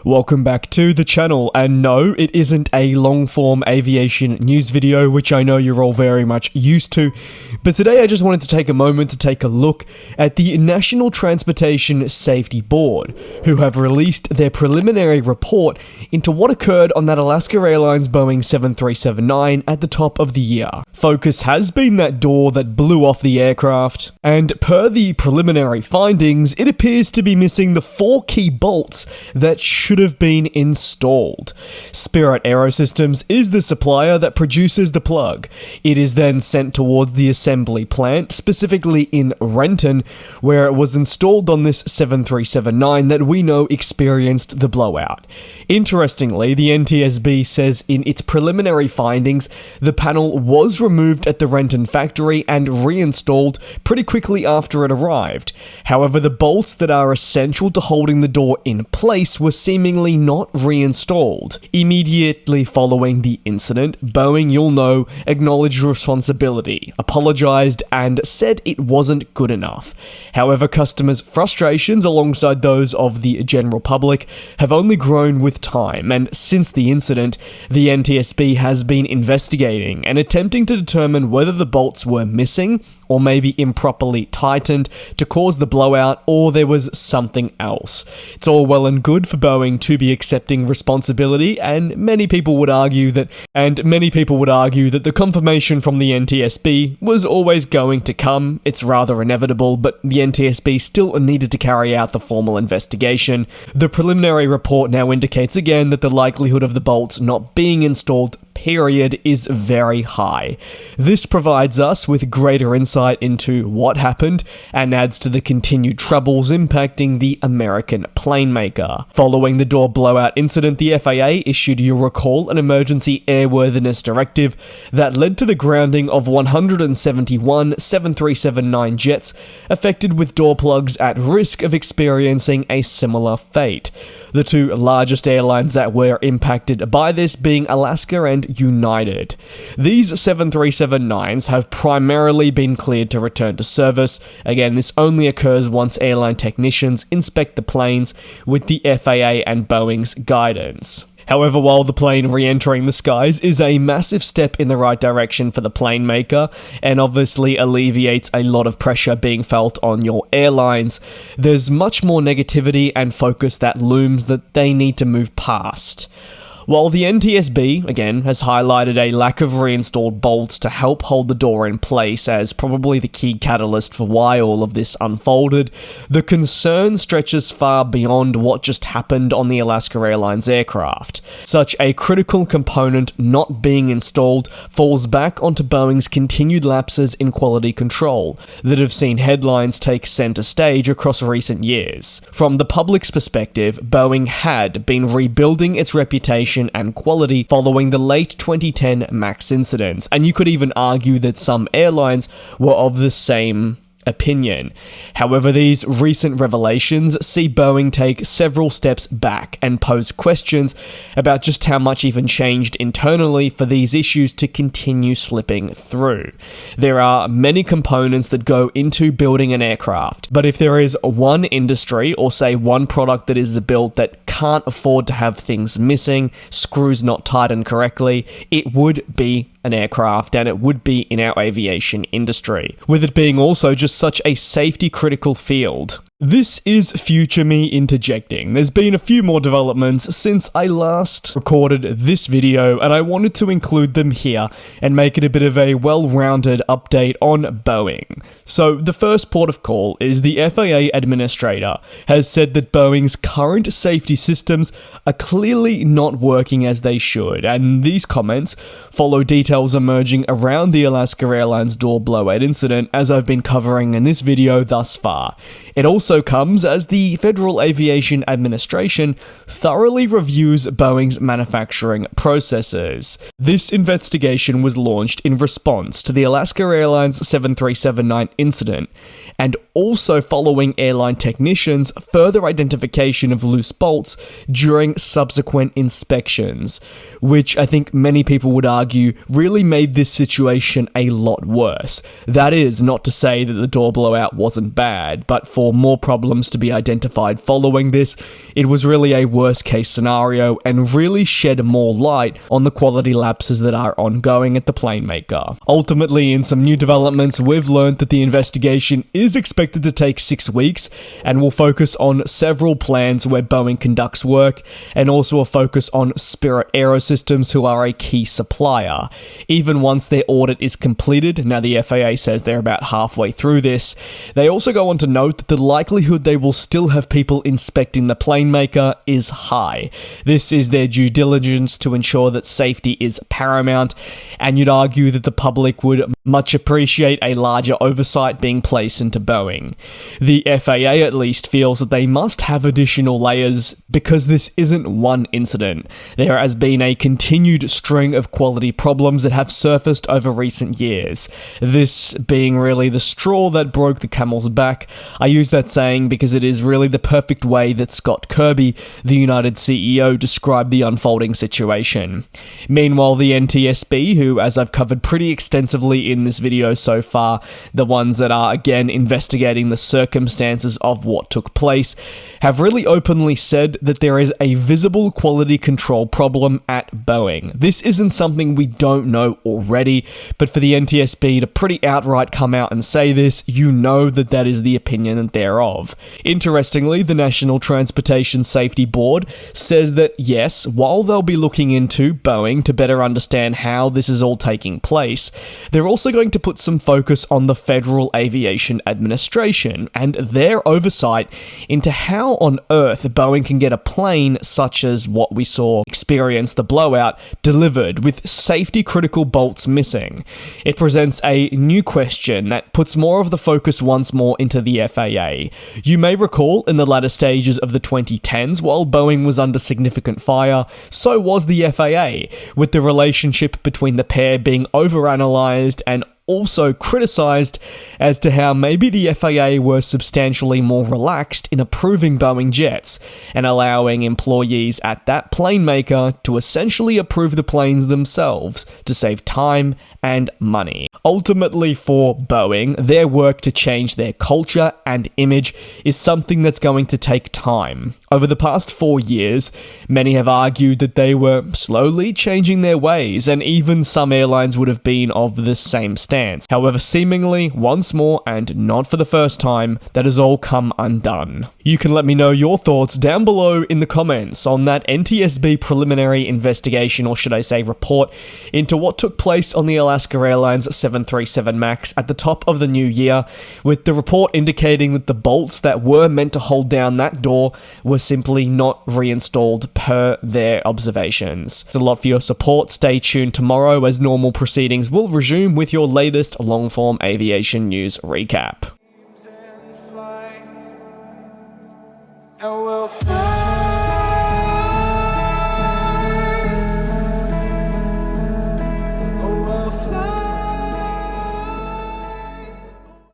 Welcome back to the channel, and no, it isn't a long-form aviation news video, which I know you're all very much used to, but today I just wanted to take a moment to take a look at the National Transportation Safety Board, who have released their preliminary report into what occurred on that Alaska Airlines Boeing 737-9 at the top of the year. Focus has been that door that blew off the aircraft, and per the preliminary findings, it appears to be missing the 4 key bolts that should have been installed. Spirit Aerosystems is the supplier that produces the plug. It is then sent towards the assembly plant, specifically in Renton, where it was installed on this 737-9 that we know experienced the blowout. Interestingly, the NTSB says in its preliminary findings, the panel was removed at the Renton factory and reinstalled pretty quickly after it arrived. However, the bolts that are essential to holding the door in place were seemingly not reinstalled. Immediately following the incident, Boeing, you'll know, acknowledged responsibility, apologized, and said it wasn't good enough. However, customers' frustrations alongside those of the general public have only grown with time, and since the incident, the NTSB has been investigating and attempting to determine whether the bolts were missing or maybe improperly tightened to cause the blowout, or there was something else. It's all well and good for Boeing to be accepting responsibility, and many people would argue that the confirmation from the NTSB was always going to come. It's rather inevitable, but the NTSB still needed to carry out the formal investigation. The preliminary report now indicates again that the likelihood of the bolts not being installed period is very high. This provides us with greater insight into what happened and adds to the continued troubles impacting the American plane maker. Following the door blowout incident, the FAA issued, you'll recall, an emergency airworthiness directive that led to the grounding of 171 737-9 jets affected with door plugs at risk of experiencing a similar fate. The two largest airlines that were impacted by this being Alaska and United. These 737-9s have primarily been cleared to return to service. Again, this only occurs once airline technicians inspect the planes with the FAA and Boeing's guidance. However, while the plane re-entering the skies is a massive step in the right direction for the plane maker and obviously alleviates a lot of pressure being felt on your airlines, there's much more negativity and focus that looms that they need to move past. While the NTSB, again, has highlighted a lack of reinstalled bolts to help hold the door in place as probably the key catalyst for why all of this unfolded, the concern stretches far beyond what just happened on the Alaska Airlines aircraft. Such a critical component not being installed falls back onto Boeing's continued lapses in quality control that have seen headlines take center stage across recent years. From the public's perspective, Boeing had been rebuilding its reputation and quality following the late 2010 MAX incidents, and you could even argue that some airlines were of the same opinion. However, these recent revelations see Boeing take several steps back and pose questions about just how much even changed internally for these issues to continue slipping through. There are many components that go into building an aircraft, but if there is one industry or say one product that is built that can't afford to have things missing, screws not tightened correctly, it would be an aircraft, and it would be in our aviation industry, with it being also just such a safety critical field. This is future me interjecting. There's been a few more developments since I last recorded this video, and I wanted to include them here and make it a bit of a well-rounded update on Boeing. So the first port of call is the FAA administrator has said that Boeing's current safety systems are clearly not working as they should, and these comments follow details emerging around the Alaska Airlines door blowout incident as I've been covering in this video thus far. It also comes as the Federal Aviation Administration thoroughly reviews Boeing's manufacturing processes. This investigation was launched in response to the Alaska Airlines 737-9 incident, and also following airline technicians further identification of loose bolts during subsequent inspections, which I think many people would argue really made this situation a lot worse. That is not to say that the door blowout wasn't bad, but for more problems to be identified following this, it was really a worst case scenario and really shed more light on the quality lapses that are ongoing at the plane maker. Ultimately, in some new developments, we've learned that the investigation is expected to take 6 weeks and will focus on several plans where Boeing conducts work, and also a focus on Spirit Aerosystems, who are a key supplier. Even once their audit is completed, now the FAA says they're about halfway through this, they also go on to note that the likelihood they will still have people inspecting the plane maker is high. This is their due diligence to ensure that safety is paramount, and you'd argue that the public would much appreciate a larger oversight being placed into Boeing. The FAA at least feels that they must have additional layers because this isn't one incident. There has been a continued string of quality problems that have surfaced over recent years. This being really the straw that broke the camel's back. I use that saying because it is really the perfect way that Scott Kirby, the United CEO, described the unfolding situation. Meanwhile, the NTSB, who, as I've covered pretty extensively in this video so far, the ones that are again investigating the circumstances of what took place, have really openly said that there is a visible quality control problem at Boeing. This isn't something we don't know already, but for the NTSB to pretty outright come out and say this, you know that that is the opinion that they're of. Interestingly, the National Transportation Safety Board says that yes, while they'll be looking into Boeing to better understand how this is all taking place, they're also going to put some focus on the Federal Aviation Administration and their oversight into how on earth Boeing can get a plane such as what we saw experience the blowout delivered with safety critical bolts missing. It presents a new question that puts more of the focus once more into the FAA. You may recall in the latter stages of the 2010s, while Boeing was under significant fire, so was the FAA, with the relationship between the pair being overanalyzed and also criticised as to how maybe the FAA were substantially more relaxed in approving Boeing jets and allowing employees at that plane maker to essentially approve the planes themselves to save time and money. Ultimately, for Boeing, their work to change their culture and image is something that's going to take time. Over the past 4 years, many have argued that they were slowly changing their ways, and even some airlines would have been of the same stance. However, seemingly, once more, and not for the first time, that has all come undone. You can let me know your thoughts down below in the comments on that NTSB preliminary investigation, or should I say report, into what took place on the Alaska Airlines 737 MAX at the top of the new year, with the report indicating that the bolts that were meant to hold down that door were simply not reinstalled per their observations. It's a lot for your support. Stay tuned tomorrow as normal proceedings will resume with your latest long-form aviation news recap. And we'll fly.